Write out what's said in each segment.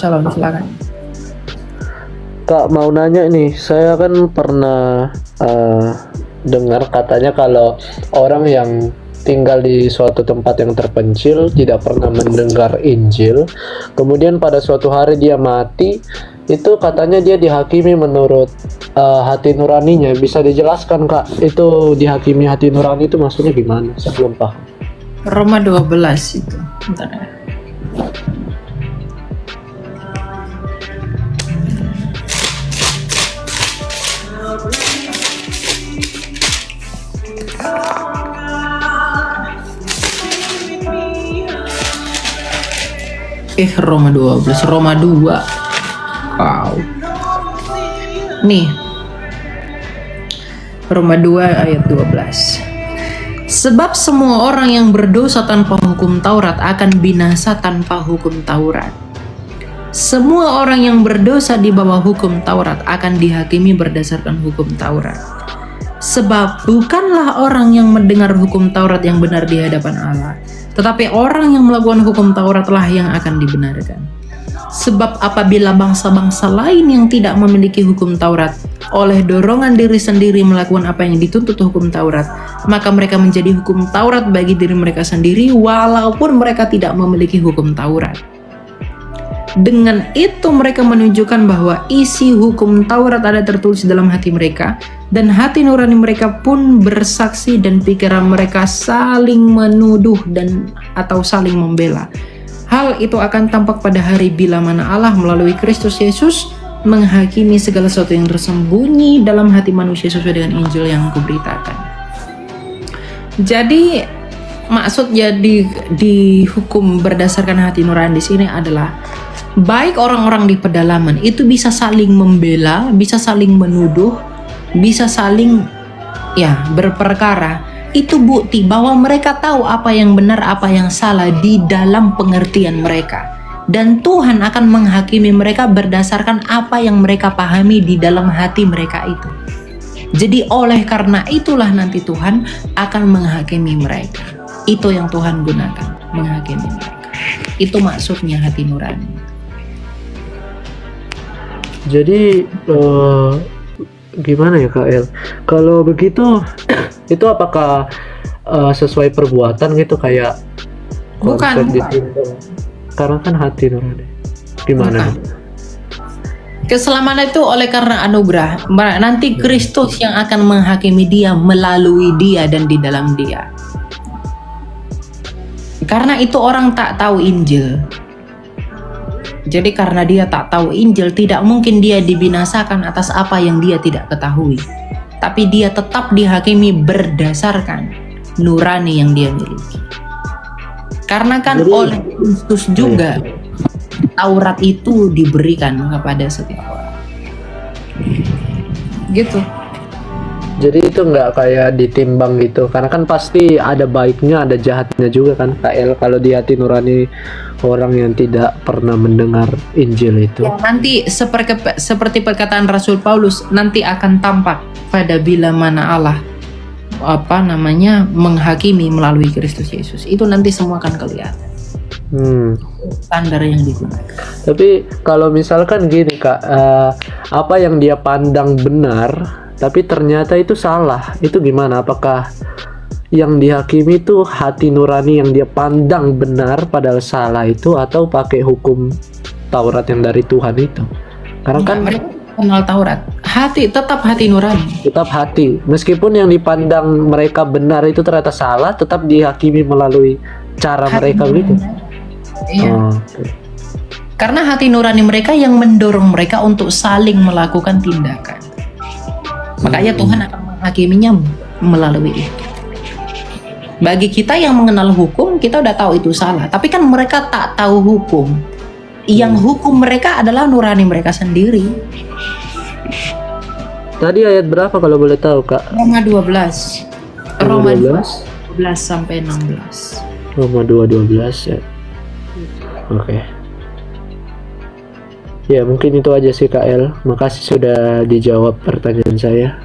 Shalom, silakan. Kak, mau nanya nih, saya kan pernah dengar katanya kalau orang yang tinggal di suatu tempat yang terpencil tidak pernah mendengar Injil, kemudian pada suatu hari dia mati, itu katanya dia dihakimi menurut hati nuraninya. Bisa dijelaskan Kak, itu dihakimi hati nurani itu maksudnya gimana? Saya belum paham. Roma 12 itu. Bentar ya. Roma 12, Roma 2. Wow. Nih. Roma 2 ayat 12. Sebab semua orang yang berdosa tanpa hukum Taurat akan binasa tanpa hukum Taurat. Semua orang yang berdosa di bawah hukum Taurat akan dihakimi berdasarkan hukum Taurat. Sebab bukanlah orang yang mendengar hukum Taurat yang benar di hadapan Allah, tetapi orang yang melakukan hukum Tauratlah yang akan dibenarkan. Sebab apabila bangsa-bangsa lain yang tidak memiliki hukum Taurat oleh dorongan diri sendiri melakukan apa yang dituntut hukum Taurat, maka mereka menjadi hukum Taurat bagi diri mereka sendiri walaupun mereka tidak memiliki hukum Taurat. Dengan itu mereka menunjukkan bahwa isi hukum Taurat ada tertulis dalam hati mereka, dan hati nurani mereka pun bersaksi, dan pikiran mereka saling menuduh dan atau saling membela. Hal itu akan tampak pada hari bila mana Allah melalui Kristus Yesus menghakimi segala sesuatu yang tersembunyi dalam hati manusia sesuai dengan Injil yang kuberitakan. Jadi maksudnya dihukum berdasarkan hati nurani di sini adalah baik orang-orang di pedalaman itu bisa saling membela, bisa saling menuduh, bisa saling berperkara. Itu bukti bahwa mereka tahu apa yang benar, apa yang salah di dalam pengertian mereka. Dan Tuhan akan menghakimi mereka berdasarkan apa yang mereka pahami di dalam hati mereka itu. Jadi oleh karena itulah nanti Tuhan akan menghakimi mereka. Itu yang Tuhan gunakan, menghakimi mereka. Itu maksudnya hati nurani. Jadi gimana ya Kak El? Kalau begitu itu apakah sesuai perbuatan gitu kayak konsep Bukan. Karena kan hati nurani. Gimana? Bukan. Keselamatan itu oleh karena anugerah. Nanti Kristus yang akan menghakimi dia melalui dia dan di dalam dia. Karena itu orang tak tahu Injil. Jadi karena dia tak tahu Injil, tidak mungkin dia dibinasakan atas apa yang dia tidak ketahui. Tapi dia tetap dihakimi berdasarkan nurani yang dia miliki. Karena kan oleh Kristus juga Taurat itu diberikan kepada setiap orang. Gitu. Jadi itu nggak kayak ditimbang gitu, karena kan pasti ada baiknya, ada jahatnya juga kan Kak El, kalau di hati nurani orang yang tidak pernah mendengar Injil itu. Ya, nanti seperti perkataan Rasul Paulus, nanti akan tampak pada bila mana Allah menghakimi melalui Kristus Yesus. Itu nanti semua akan kelihatan. Standar yang digunakan. Tapi kalau misalkan gini Kak, apa yang dia pandang benar tapi ternyata itu salah, itu gimana? Apakah yang dihakimi itu hati nurani yang dia pandang benar padahal salah itu, atau pakai hukum Taurat yang dari Tuhan itu? Karena kan mereka kenal Taurat, tetap hati nurani. Tetap hati, meskipun yang dipandang mereka benar itu ternyata salah, tetap dihakimi melalui cara mereka gitu. Iya. Karena hati nurani mereka yang mendorong mereka untuk saling melakukan tindakan. Makanya Tuhan akan menghakiminya melalui itu. Bagi kita yang mengenal hukum, kita udah tahu itu salah. Tapi kan mereka tak tahu hukum. Yang hukum mereka adalah nurani mereka sendiri. Tadi ayat berapa kalau boleh tahu Kak? Roma 12. Roma 12 sampai 16. Roma 2:12 ya. Oke. Ya mungkin itu aja sih Kak El. Makasih sudah dijawab pertanyaan saya.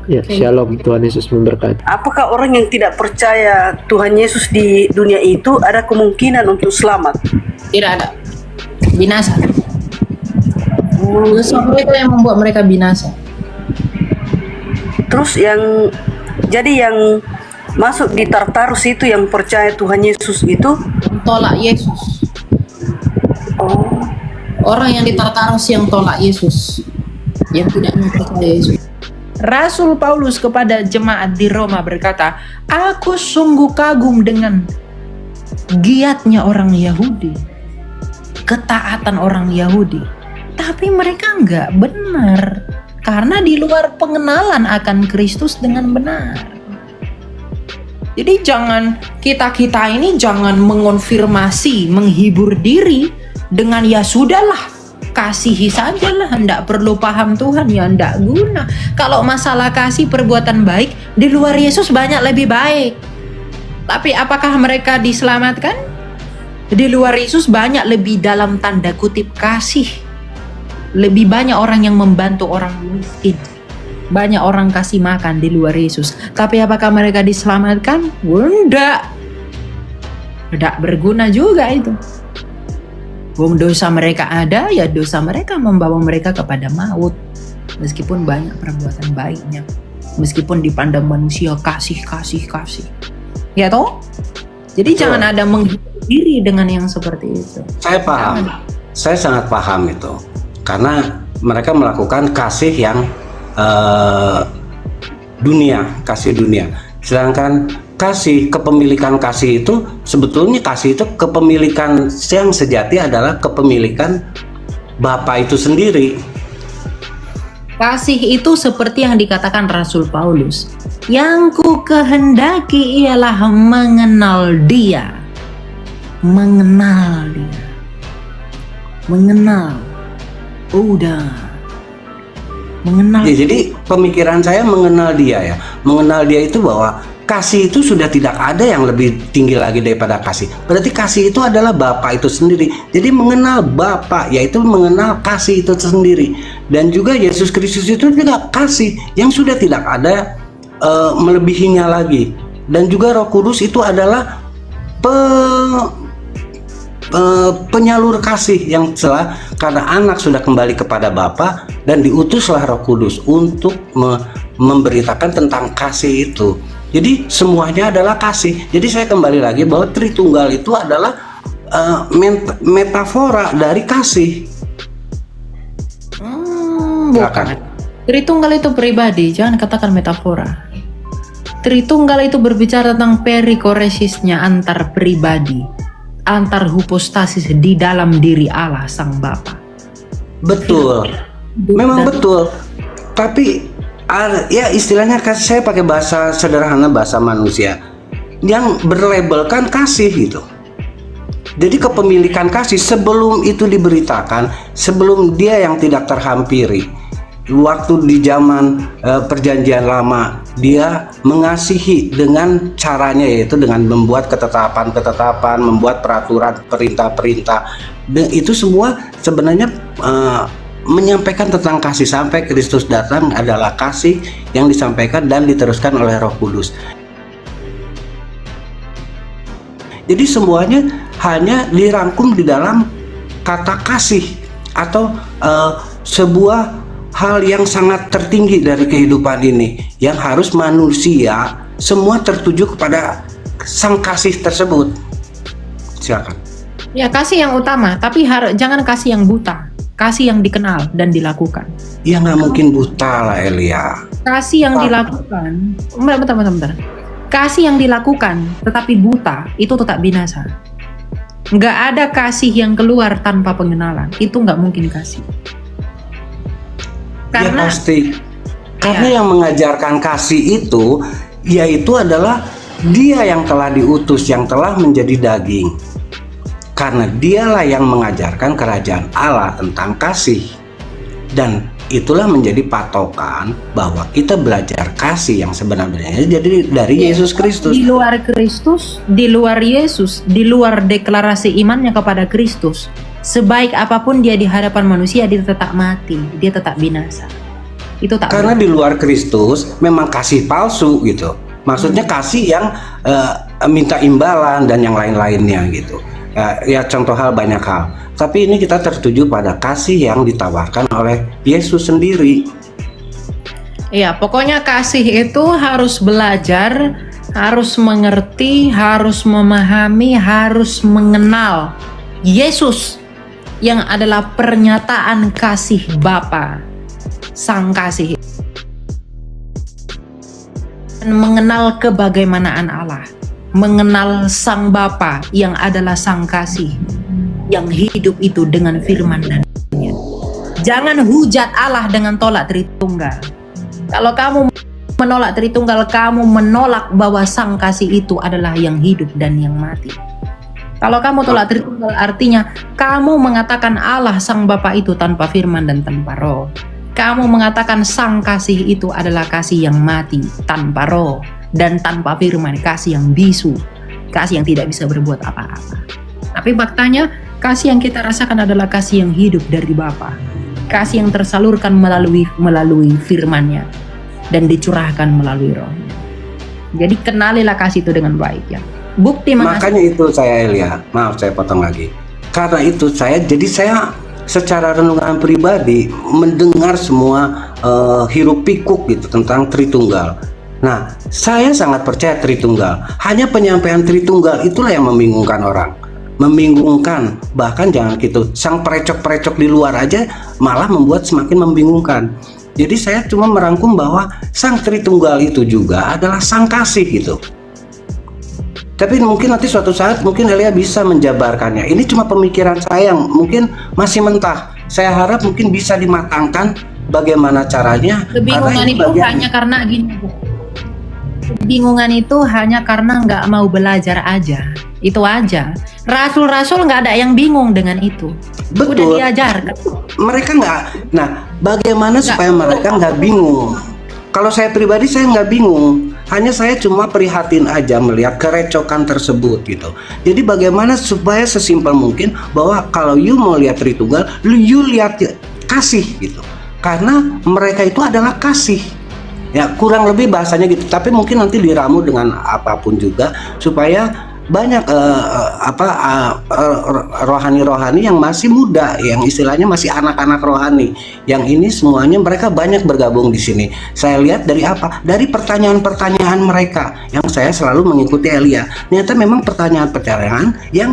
Ya, shalom, Tuhan Yesus memberkati. Apakah orang yang tidak percaya Tuhan Yesus di dunia itu ada kemungkinan untuk selamat? Tidak ada. binasa. Dosa mereka yang membuat mereka binasa. Terus yang masuk di Tartarus itu yang percaya Tuhan Yesus itu. Tolak Yesus. Oh, Orang yang di Tartarus yang tolak Yesus, yang tidak mempercayai Yesus. Rasul Paulus kepada jemaat di Roma berkata, aku sungguh kagum dengan giatnya orang Yahudi, ketaatan orang Yahudi, tapi mereka nggak benar karena di luar pengenalan akan Kristus dengan benar. Jadi jangan kita ini jangan mengonfirmasi, menghibur diri dengan ya sudahlah, kasihi sajalah, ndak perlu paham Tuhan, ya ndak guna. Kalau masalah kasih perbuatan baik, di luar Yesus banyak lebih baik. Tapi apakah mereka diselamatkan? Di luar Yesus banyak lebih dalam tanda kutip kasih. Lebih banyak orang yang membantu orang miskin. Banyak orang kasih makan di luar Yesus. Tapi apakah mereka diselamatkan? Enggak. Tidak berguna juga itu. Wong dosa mereka ada, ya dosa mereka membawa mereka kepada maut. Meskipun banyak perbuatan baiknya. Meskipun dipandang manusia kasih. Ya toh? Jadi jangan ada menghibur diri dengan yang seperti itu. Saya paham. Saya sangat paham itu. Karena mereka melakukan kasih yang kasih dunia. Sedangkan kepemilikan kasih itu sebetulnya kasih itu kepemilikan yang sejati adalah kepemilikan Bapa itu sendiri. Kasih itu seperti yang dikatakan Rasul Paulus. Yang ku kehendaki ialah mengenal dia. Mengenal. Udah. Mengenal. Ya, jadi pemikiran saya mengenal dia ya. Mengenal dia itu bahwa kasih itu sudah tidak ada yang lebih tinggi lagi daripada kasih. Berarti kasih itu adalah Bapa itu sendiri. Jadi mengenal Bapa yaitu mengenal kasih itu sendiri. Dan juga Yesus Kristus itu juga kasih yang sudah tidak ada melebihinya lagi. Dan juga Roh Kudus itu adalah penyalur kasih yang telah karena anak sudah kembali kepada Bapa dan diutuslah Roh Kudus untuk memberitakan tentang kasih itu. Jadi semuanya adalah kasih. Jadi saya kembali lagi bahwa Tritunggal itu adalah metafora dari kasih. Bukan. Tritunggal itu pribadi, jangan katakan metafora. Tritunggal itu berbicara tentang perikoresisnya antar pribadi, antar hupostasis di dalam diri Allah Sang Bapa. Betul, memang betul. Tapi ya istilahnya saya pakai bahasa sederhana, bahasa manusia yang berlabelkan kasih gitu. Jadi kepemilikan kasih sebelum itu diberitakan, sebelum dia yang tidak terhampiri. Waktu di zaman perjanjian lama dia mengasihi dengan caranya, yaitu dengan membuat ketetapan-ketetapan, membuat peraturan, perintah-perintah. Dan itu semua sebenarnya menyampaikan tentang kasih. Sampai Kristus datang adalah kasih yang disampaikan dan diteruskan oleh Roh Kudus. Jadi semuanya hanya dirangkum di dalam kata kasih atau sebuah hal yang sangat tertinggi dari kehidupan ini yang harus manusia semua tertuju kepada sang kasih tersebut. Silakan. Ya, kasih yang utama, tapi jangan kasih yang buta, kasih yang dikenal dan dilakukan. Ya nggak mungkin buta lah Elia. Kasih yang dilakukan, bentar. Kasih yang dilakukan tetapi buta itu tetap binasa. Nggak ada kasih yang keluar tanpa pengenalan, itu nggak mungkin kasih. Karena, ya pasti. Karena yang mengajarkan kasih itu, yaitu adalah dia yang telah diutus, yang telah menjadi daging. Karena dialah yang mengajarkan kerajaan Allah tentang kasih. Dan itulah menjadi patokan bahwa kita belajar kasih yang sebenarnya jadi dari Yesus Kristus. Di luar Kristus, di luar Yesus, di luar deklarasi imannya kepada Kristus, sebaik apapun dia di hadapan manusia, dia tetap mati, dia tetap binasa. Itu tak karena di luar Kristus memang kasih palsu gitu. Maksudnya kasih yang minta imbalan dan yang lain-lainnya gitu. Ya contoh hal banyak hal. Tapi ini kita tertuju pada kasih yang ditawarkan oleh Yesus sendiri. Iya, pokoknya kasih itu harus belajar, harus mengerti, harus memahami, harus mengenal Yesus yang adalah pernyataan kasih Bapa, Sang Kasih. Dan mengenal kebagaimanaan Allah, mengenal Sang Bapa yang adalah Sang Kasih, yang hidup itu dengan firman dan rohnya. Jangan hujat Allah dengan tolak Tritunggal. Kalau kamu menolak Tritunggal, kamu menolak bahwa Sang Kasih itu adalah yang hidup dan yang mati. Kalau kamu tolak Tritunggal, artinya kamu mengatakan Allah Sang Bapa itu tanpa firman dan tanpa roh. Kamu mengatakan Sang Kasih itu adalah kasih yang mati, tanpa roh dan tanpa firman, kasih yang bisu, kasih yang tidak bisa berbuat apa-apa. Tapi faktanya, kasih yang kita rasakan adalah kasih yang hidup dari Bapa, kasih yang tersalurkan melalui firman-Nya dan dicurahkan melalui rohnya. Jadi kenalilah kasih itu dengan baik ya. Bukti Makanya itu saya Elia, maaf saya potong lagi. Karena itu saya secara renungan pribadi mendengar semua hiruk pikuk gitu tentang Tritunggal. Nah, saya sangat percaya Tritunggal. Hanya penyampaian Tritunggal itulah yang membingungkan orang. Membingungkan, bahkan jangan gitu. Sang perecok-perecok di luar aja malah membuat semakin membingungkan. Jadi saya cuma merangkum bahwa Sang Tritunggal itu juga adalah Sang Kasih gitu. Tapi mungkin nanti suatu saat mungkin Elia bisa menjabarkannya. Ini cuma pemikiran saya yang mungkin masih mentah. Saya harap mungkin bisa dimatangkan bagaimana caranya. Kebingungan itu hanya karena gini. Kebingungan itu hanya karena nggak mau belajar aja. Itu aja. Rasul-rasul nggak ada yang bingung dengan itu. Betul. Udah diajarkan. Mereka nggak. Nah, bagaimana supaya mereka nggak bingung? Kalau saya pribadi saya nggak bingung. Hanya saya cuma prihatin aja melihat kerecokan tersebut gitu. Jadi bagaimana supaya sesimpel mungkin bahwa kalau you mau lihat Tritunggal, you lihat kasih gitu. Karena mereka itu adalah kasih. Ya kurang lebih bahasanya gitu. Tapi mungkin nanti diramu dengan apapun juga supaya banyak rohani-rohani yang masih muda, yang istilahnya masih anak-anak rohani. Yang ini semuanya mereka banyak bergabung di sini. Saya lihat dari apa? Dari pertanyaan-pertanyaan mereka yang saya selalu mengikuti Elia. Ternyata memang pertanyaan-pertanyaan yang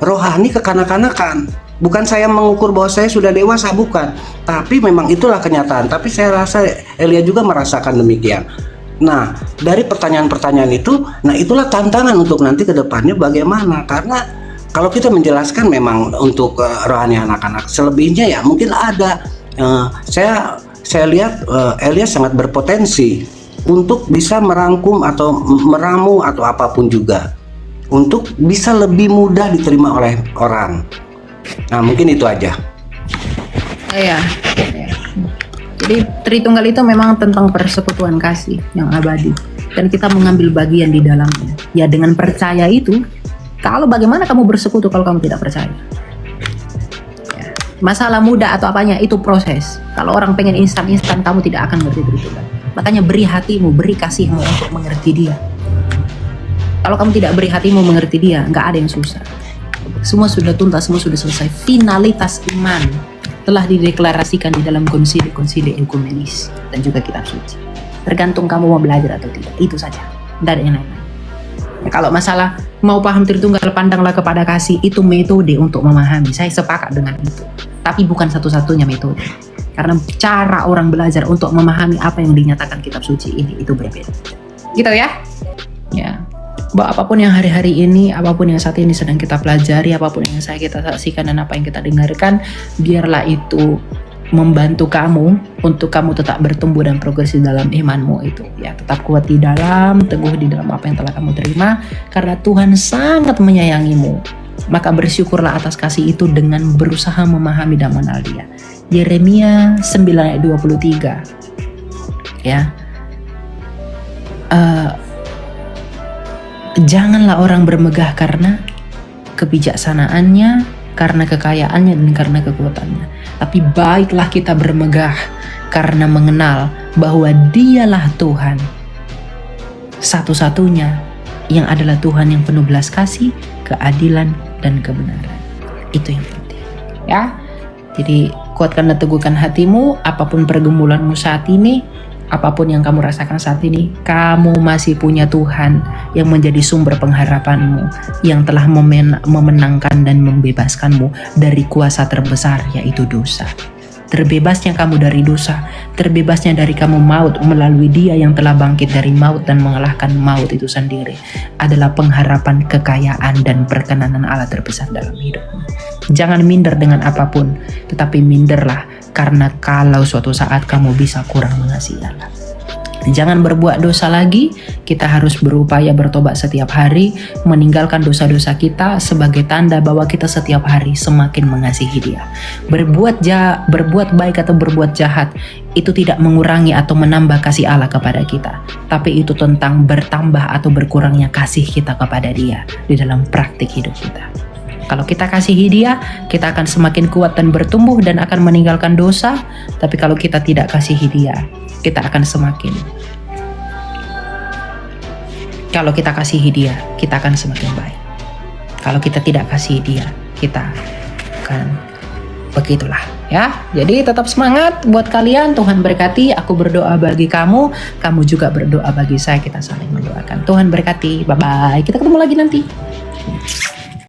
rohani kekanak-kanakan. Bukan saya mengukur bahwa saya sudah dewasa, bukan. Tapi memang itulah kenyataan. Tapi saya rasa Elia juga merasakan demikian. Nah, dari pertanyaan-pertanyaan itu, nah itulah tantangan untuk nanti ke depannya bagaimana. Karena kalau kita menjelaskan memang untuk rohani anak-anak, selebihnya ya mungkin ada. Saya lihat Elia sangat berpotensi untuk bisa merangkum atau meramu atau apapun juga untuk bisa lebih mudah diterima oleh orang. Nah, mungkin itu aja. Iya. Jadi Tritunggal itu memang tentang persekutuan kasih yang abadi dan kita mengambil bagian di dalamnya. Ya dengan percaya itu, kalau bagaimana kamu bersekutu kalau kamu tidak percaya? Ya, masalah mudah atau apanya itu proses. Kalau orang pengen instan-instan, kamu tidak akan ngerti Tritunggal. Makanya beri hatimu, beri kasihmu untuk mengerti dia. Kalau kamu tidak beri hatimu mengerti dia, nggak ada yang susah. Semua sudah tuntas, semua sudah selesai. Finalitas iman telah dideklarasikan di dalam konsili-konsili ekumenis dan juga kitab suci. Tergantung kamu mau belajar atau tidak, itu saja. Tidak ada yang lain. Ya, kalau masalah mau paham Tritunggal, pandanglah kepada kasih, itu metode untuk memahami. Saya sepakat dengan itu. Tapi bukan satu-satunya metode. Karena cara orang belajar untuk memahami apa yang dinyatakan kitab suci ini itu berbeda. Gitu ya? Ya. Bahwa apapun yang hari-hari ini, apapun yang saat ini sedang kita pelajari, apapun yang kita saksikan dan apa yang kita dengarkan, biarlah itu membantu kamu untuk kamu tetap bertumbuh dan progresif dalam imanmu itu. Ya, tetap kuat di dalam, teguh di dalam apa yang telah kamu terima, karena Tuhan sangat menyayangimu. Maka bersyukurlah atas kasih itu dengan berusaha memahami dan mengenal Dia. Yeremia 9:23. Ya. Janganlah orang bermegah karena kebijaksanaannya, karena kekayaannya, dan karena kekuatannya. Tapi baiklah kita bermegah karena mengenal bahwa Dialah Tuhan satu-satunya yang adalah Tuhan yang penuh belas kasih, keadilan, dan kebenaran. Itu yang penting. Ya. Jadi kuatkan dan teguhkan hatimu, apapun pergumulanmu saat ini, apapun yang kamu rasakan saat ini, kamu masih punya Tuhan yang menjadi sumber pengharapanmu, yang telah memenangkan dan membebaskanmu dari kuasa terbesar, yaitu dosa. Terbebasnya kamu dari dosa, terbebasnya dari kamu maut melalui Dia yang telah bangkit dari maut dan mengalahkan maut itu sendiri adalah pengharapan, kekayaan, dan perkenanan Allah terbesar dalam hidupmu. Jangan minder dengan apapun, tetapi minderlah karena kalau suatu saat kamu bisa kurang mengasihi Allah. Jangan berbuat dosa lagi. Kita harus berupaya bertobat setiap hari, meninggalkan dosa-dosa kita sebagai tanda bahwa kita setiap hari semakin mengasihi Dia. Berbuat baik atau berbuat jahat itu tidak mengurangi atau menambah kasih Allah kepada kita, tapi itu tentang bertambah atau berkurangnya kasih kita kepada Dia di dalam praktik hidup kita. Kalau kita kasihi Dia, kita akan semakin kuat dan bertumbuh dan akan meninggalkan dosa. Tapi kalau kita tidak kasihi Dia, kita akan semakin. Kalau kita kasihi Dia, kita akan semakin baik. Kalau kita tidak kasihi Dia, kita akan begitulah ya. Jadi tetap semangat buat kalian. Tuhan berkati. Aku berdoa bagi kamu, kamu juga berdoa bagi saya. Kita saling mendoakan. Tuhan berkati. Bye bye. Kita ketemu lagi nanti.